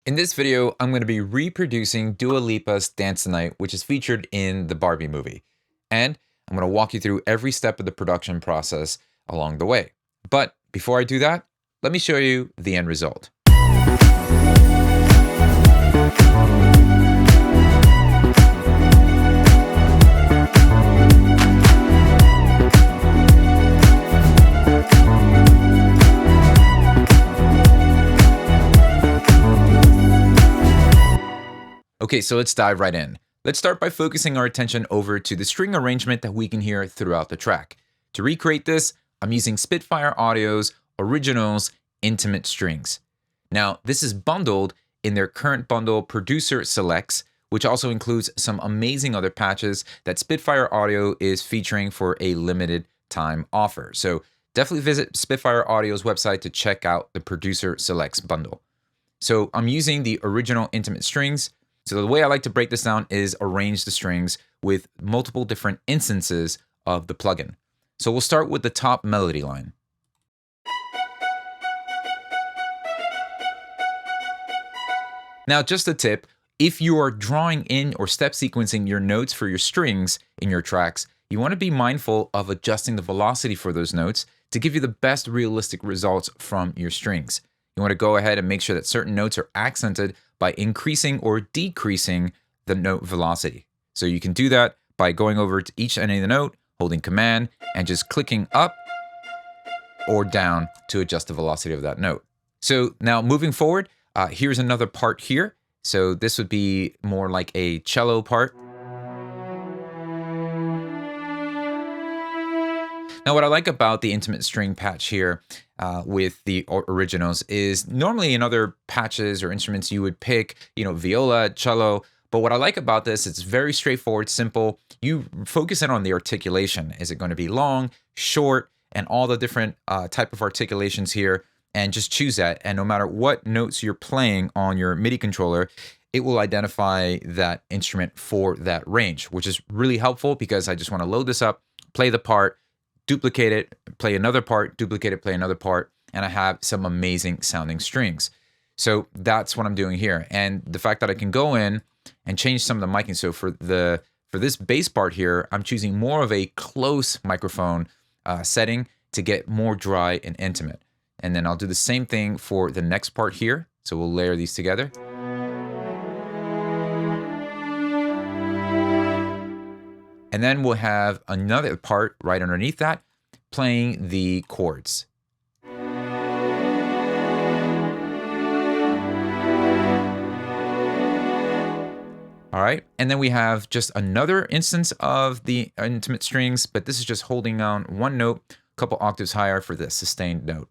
In this video, I'm going to be reproducing Dua Lipa's Dance Tonight, which is featured in the Barbie movie. And I'm going to walk you through every step of the production process along the way. But before I do that, let me show you the end result. Okay, so let's dive right in. Let's start by focusing our attention over to the string arrangement that we can hear throughout the track. To recreate this, I'm using Spitfire Audio's Originals Intimate Strings. Now, this is bundled in their current bundle Producer Selects, which also includes some amazing other patches that Spitfire Audio is featuring for a limited time offer. So definitely visit Spitfire Audio's website to check out the Producer Selects bundle. So I'm using the original intimate strings. So the way I like to break this down is arrange the strings with multiple different instances of the plugin. So we'll start with the top melody line. Now, just a tip, if you are drawing in or step sequencing your notes for your strings in your tracks, you want to be mindful of adjusting the velocity for those notes to give you the best realistic results from your strings. You want to go ahead and make sure that certain notes are accented by increasing or decreasing the note velocity. So you can do that by going over to each end of the note, holding Command, and just clicking up or down to adjust the velocity of that note. So now moving forward, here's another part here. So this would be more like a cello part. Now, what I like about the intimate string patch here with the originals is normally in other patches or instruments you would pick, viola, cello. But what I like about this, it's very straightforward, simple. You focus in on the articulation. Is it going to be long, short, and all the different type of articulations here, and just choose that. And no matter what notes you're playing on your MIDI controller, it will identify that instrument for that range, which is really helpful because I just want to load this up, play the part, duplicate it, play another part, duplicate it, play another part, and I have some amazing sounding strings. So that's what I'm doing here. And the fact that I can go in and change some of the miking. So for this bass part here, I'm choosing more of a close microphone setting to get more dry and intimate. And then I'll do the same thing for the next part here. So we'll layer these together. And then we'll have another part right underneath that, playing the chords. All right, and then we have just another instance of the intimate strings, but this is just holding down one note, a couple octaves higher for the sustained note.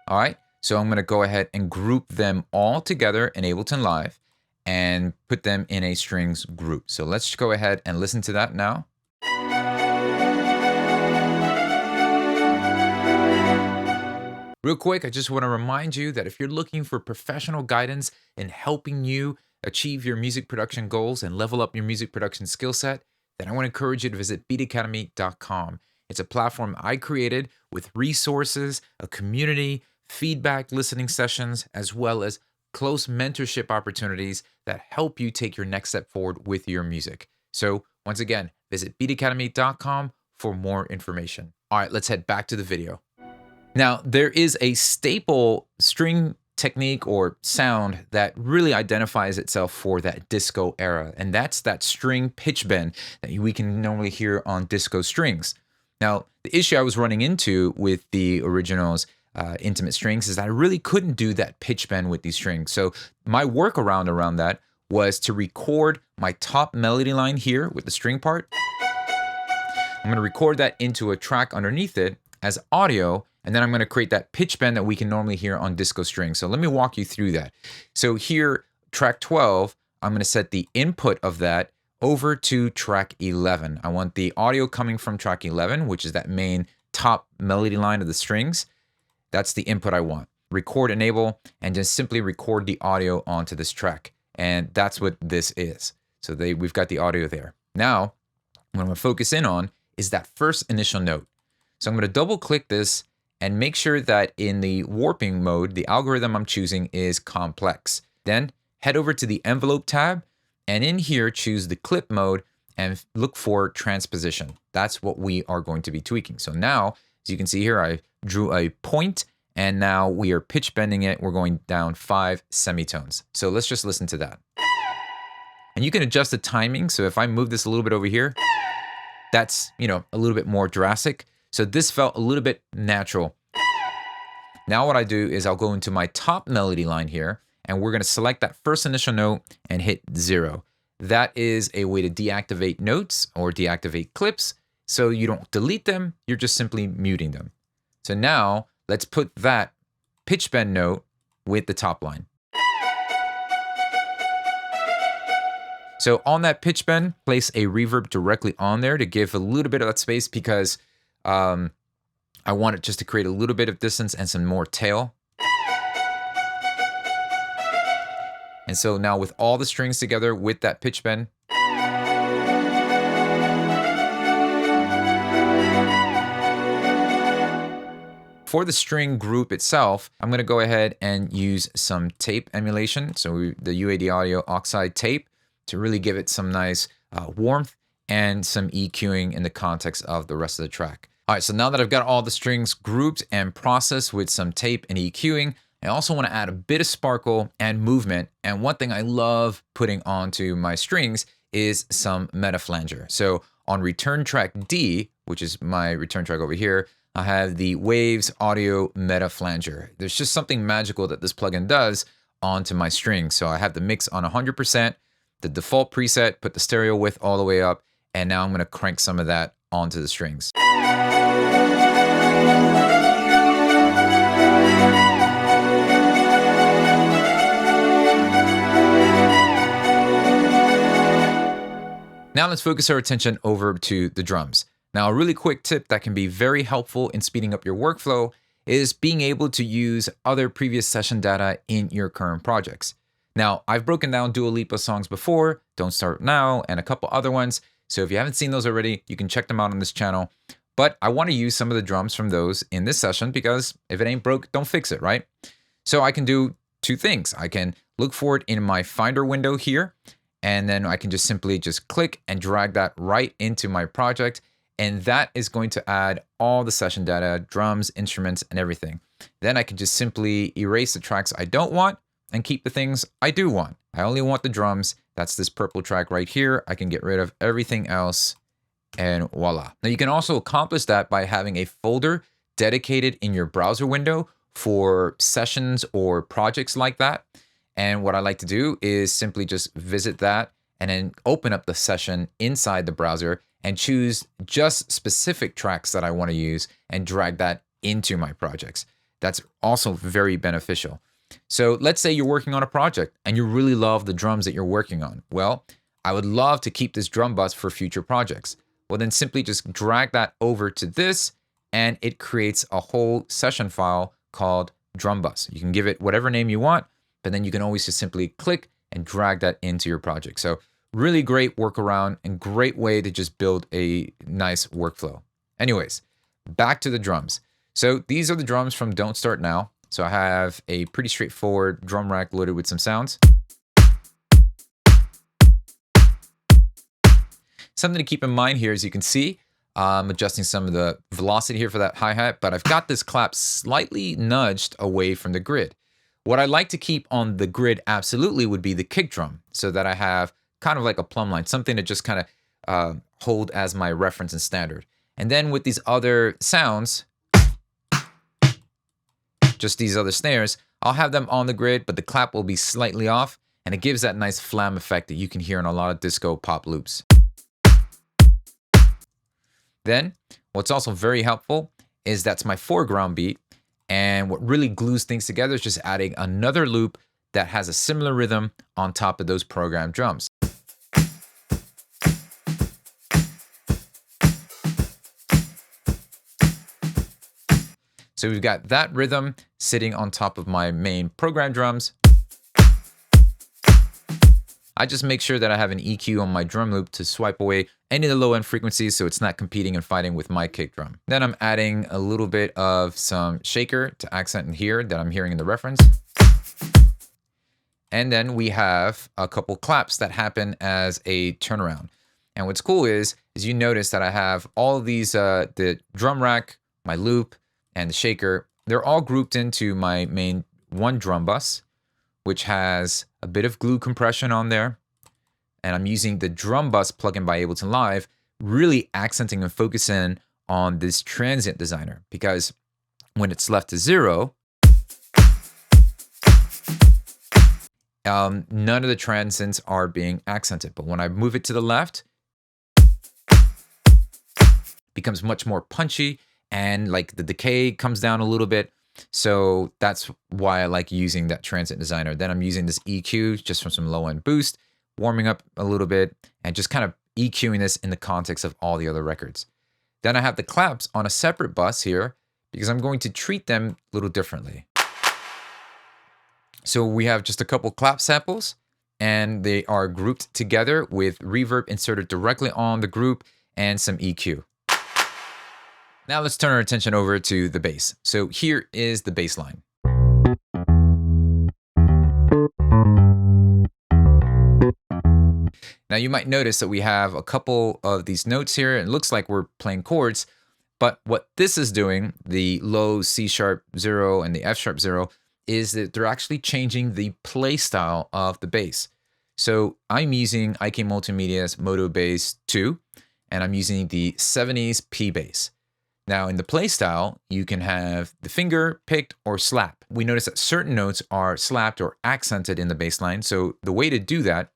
All right, so I'm gonna go ahead and group them all together in Ableton Live and put them in a strings group. So let's go ahead and listen to that now. Real quick, I just want to remind you that if you're looking for professional guidance in helping you achieve your music production goals and level up your music production skill set, then I want to encourage you to visit beatacademy.com. It's a platform I created with resources, a community, feedback, listening sessions, as well as close mentorship opportunities that help you take your next step forward with your music. So once again, visit beatacademy.com for more information. All right, let's head back to the video. Now, there is a staple string technique or sound that really identifies itself for that disco era, and that's that string pitch bend that we can normally hear on disco strings. Now, the issue I was running into with the originals intimate strings is that I really couldn't do that pitch bend with these strings. So my workaround around that was to record my top melody line here with the string part. I'm going to record that into a track underneath it as audio, and then I'm going to create that pitch bend that we can normally hear on disco strings. So let me walk you through that. So here, track 12, I'm going to set the input of that over to track 11. I want the audio coming from track 11, which is that main top melody line of the strings. That's the input I want. Record enable, and just simply record the audio onto this track. And that's what this is. So we've got the audio there. Now, what I'm going to focus in on is that first initial note. So I'm going to double click this and make sure that in the warping mode, the algorithm I'm choosing is complex. Then head over to the envelope tab, and in here, choose the clip mode and look for transposition. That's what we are going to be tweaking. So now, as you can see here, I drew a point, and now we are pitch bending it. We're going down 5 semitones. So let's just listen to that. And you can adjust the timing. So if I move this a little bit over here, that's, a little bit more drastic. So this felt a little bit natural. Now what I do is I'll go into my top melody line here, and we're going to select that first initial note and hit 0. That is a way to deactivate notes or deactivate clips. So you don't delete them, you're just simply muting them. So now let's put that pitch bend note with the top line. So on that pitch bend, place a reverb directly on there to give a little bit of that space, because I want it just to create a little bit of distance and some more tail. And so now with all the strings together with that pitch bend, for the string group itself, I'm going to go ahead and use some tape emulation. So the UAD Audio Oxide tape to really give it some nice warmth and some EQing in the context of the rest of the track. All right, so now that I've got all the strings grouped and processed with some tape and EQing, I also want to add a bit of sparkle and movement. And one thing I love putting onto my strings is some meta flanger. So on return track D, which is my return track over here, I have the Waves Audio Meta Flanger. There's just something magical that this plugin does onto my strings. So I have the mix on 100%, the default preset, put the stereo width all the way up, and now I'm going to crank some of that onto the strings. Now let's focus our attention over to the drums. Now, a really quick tip that can be very helpful in speeding up your workflow is being able to use other previous session data in your current projects. Now, I've broken down Dua Lipa songs before, Don't Start Now, and a couple other ones. So if you haven't seen those already, you can check them out on this channel. But I want to use some of the drums from those in this session, because if it ain't broke, don't fix it, right? So I can do two things. I can look for it in my Finder window here, and then I can just simply click and drag that right into my project. And that is going to add all the session data, drums, instruments, and everything. Then I can just simply erase the tracks I don't want and keep the things I do want. I only want the drums. That's this purple track right here. I can get rid of everything else, and voila. Now you can also accomplish that by having a folder dedicated in your browser window for sessions or projects like that. And what I like to do is simply just visit that and then open up the session inside the browser and choose just specific tracks that I want to use and drag that into my projects. That's also very beneficial. So let's say you're working on a project and you really love the drums that you're working on. Well, I would love to keep this drum bus for future projects. Well, then simply just drag that over to this, and it creates a whole session file called drum bus. You can give it whatever name you want, but then you can always just simply click and drag that into your project. So really great workaround and great way to just build a nice workflow. Anyways, back to the drums. So these are the drums from Don't Start Now. So I have a pretty straightforward drum rack loaded with some sounds. Something to keep in mind here, as you can see, I'm adjusting some of the velocity here for that hi-hat, but I've got this clap slightly nudged away from the grid. What I like to keep on the grid absolutely would be the kick drum, so that I have kind of like a plumb line, something to just kind of hold as my reference and standard. And then with these other sounds, just these other snares, I'll have them on the grid, but the clap will be slightly off, and it gives that nice flam effect that you can hear in a lot of disco pop loops. Then, what's also very helpful is that's my foreground beat, and what really glues things together is just adding another loop that has a similar rhythm on top of those programmed drums. So we've got that rhythm sitting on top of my main program drums. I just make sure that I have an EQ on my drum loop to swipe away any of the low end frequencies so it's not competing and fighting with my kick drum. Then I'm adding a little bit of some shaker to accent in here that I'm hearing in the reference. And then we have a couple claps that happen as a turnaround. And what's cool is you notice that I have all of these, the drum rack, my loop, and the shaker. They're all grouped into my main one drum bus, which has a bit of glue compression on there. And I'm using the drum bus plugin by Ableton Live, really accenting and focusing on this transient designer, because when it's left to 0, none of the transients are being accented. But when I move it to the left, it becomes much more punchy, and like the decay comes down a little bit. So that's why I like using that transient designer. Then I'm using this EQ just from some low end boost, warming up a little bit, and just kind of EQing this in the context of all the other records. Then I have the claps on a separate bus here because I'm going to treat them a little differently. So we have just a couple clap samples, and they are grouped together with reverb inserted directly on the group and some EQ. Now let's turn our attention over to the bass. So here is the bass line. Now you might notice that we have a couple of these notes here. It looks like we're playing chords, but what this is doing, the low C sharp 0 and the F sharp 0, is that they're actually changing the play style of the bass. So I'm using IK Multimedia's Moto Bass 2, and I'm using the 70s P bass. Now in the play style, you can have the finger picked or slap. We notice that certain notes are slapped or accented in the bass line. So the way to do that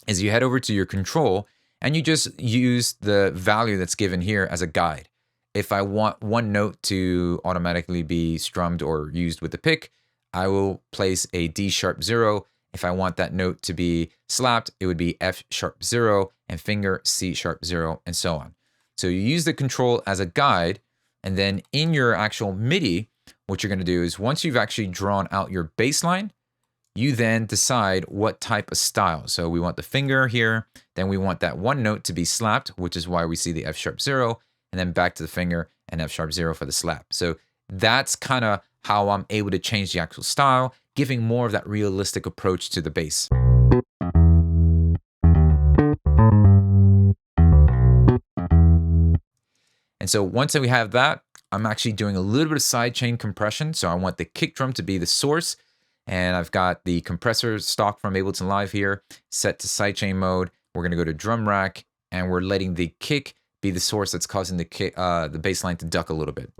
is you head over to your control and you just use the value that's given here as a guide. If I want one note to automatically be strummed or used with the pick, I will place a D sharp 0. If I want that note to be slapped, it would be F sharp 0 and finger C sharp 0 and so on. So you use the control as a guide, and then in your actual MIDI, what you're going to do is once you've actually drawn out your bass line, you then decide what type of style. So we want the finger here, then we want that one note to be slapped, which is why we see the F sharp 0, and then back to the finger and F sharp 0 for the slap. So that's kind of how I'm able to change the actual style, giving more of that realistic approach to the bass. And so once we have that, I'm actually doing a little bit of sidechain compression. So I want the kick drum to be the source. And I've got the compressor stock from Ableton Live here set to sidechain mode. We're going to go to drum rack, and we're letting the kick be the source that's causing the bass line to duck a little bit.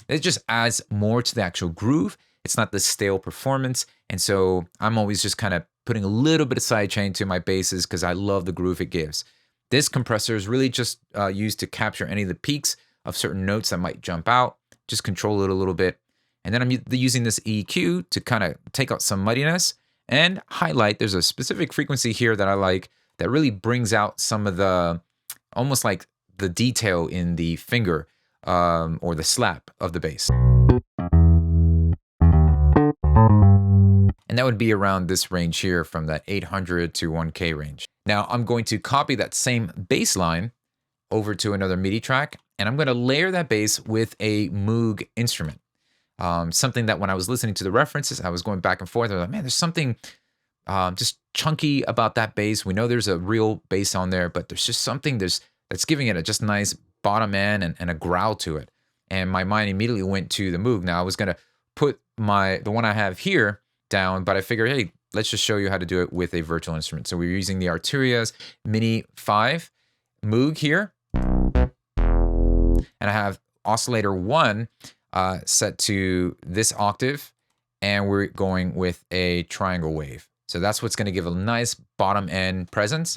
It just adds more to the actual groove. It's not the stale performance. And so I'm always just kind of putting a little bit of sidechain to my basses because I love the groove it gives. This compressor is really just used to capture any of the peaks of certain notes that might jump out, just control it a little bit. And then I'm using this EQ to kind of take out some muddiness and highlight. There's a specific frequency here that I like that really brings out some of the, almost like the detail in the finger or the slap of the bass. And that would be around this range here from that 800 to 1K range. Now I'm going to copy that same bass line over to another MIDI track, and I'm going to layer that bass with a Moog instrument. Something that when I was listening to the references, I was going back and forth. I was like, man, there's something just chunky about that bass. We know there's a real bass on there, but there's just something that's giving it a just nice bottom end and a growl to it. And my mind immediately went to the Moog. Now I was going to put the one I have here down, but I figured, hey, let's just show you how to do it with a virtual instrument. So we're using the Arturia's Mini 5 Moog here. And I have oscillator 1 set to this octave, and we're going with a triangle wave. So that's what's going to give a nice bottom end presence.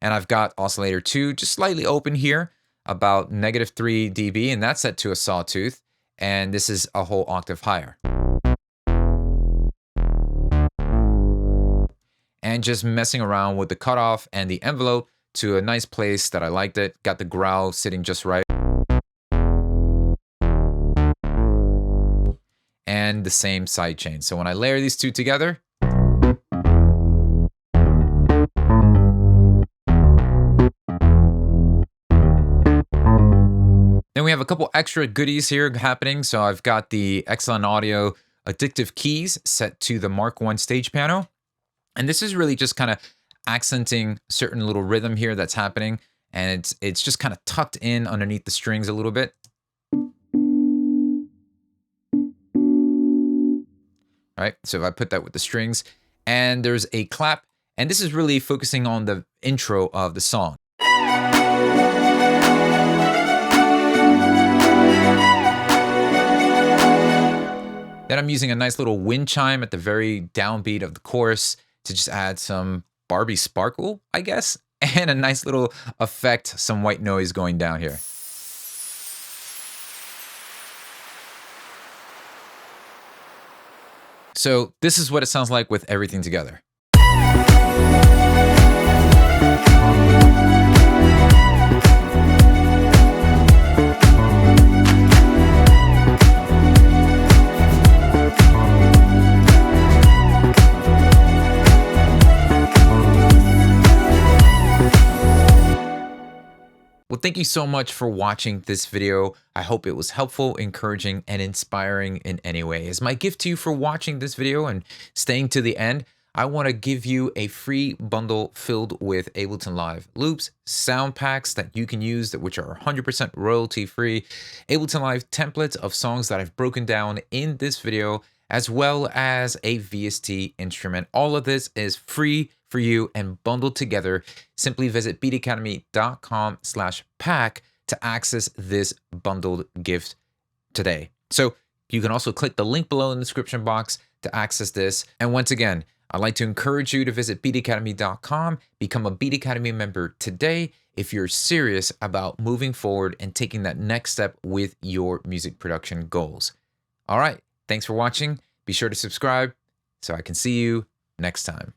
And I've got oscillator 2 just slightly open here, about -3 dB, and that's set to a sawtooth. And this is a whole octave higher. And just messing around with the cutoff and the envelope to a nice place that I liked it. Got the growl sitting just right. and the same sidechain. So when I layer these two together, then we have a couple extra goodies here happening. So I've got the Excellent Audio Addictive Keys set to the Mark I stage piano. And this is really just kind of accenting certain little rhythm here that's happening. And it's just kind of tucked in underneath the strings a little bit. All right, so if I put that with the strings, and there's a clap, and this is really focusing on the intro of the song. Then I'm using a nice little wind chime at the very downbeat of the chorus to just add some Barbie sparkle, I guess, and a nice little effect, some white noise going down here. So this is what it sounds like with everything together. Well, thank you so much for watching this video. I hope it was helpful, encouraging, and inspiring in any way. As my gift to you for watching this video and staying to the end, I want to give you a free bundle filled with Ableton Live loops, sound packs that you can use, which are 100% royalty free, Ableton Live templates of songs that I've broken down in this video, as well as a VST instrument. All of this is free for you and bundled together. Simply visit beatacademy.com/pack to access this bundled gift today. So you can also click the link below in the description box to access this. And once again, I'd like to encourage you to visit beatacademy.com, become a Beat Academy member today if you're serious about moving forward and taking that next step with your music production goals. All right, thanks for watching. Be sure to subscribe so I can see you next time.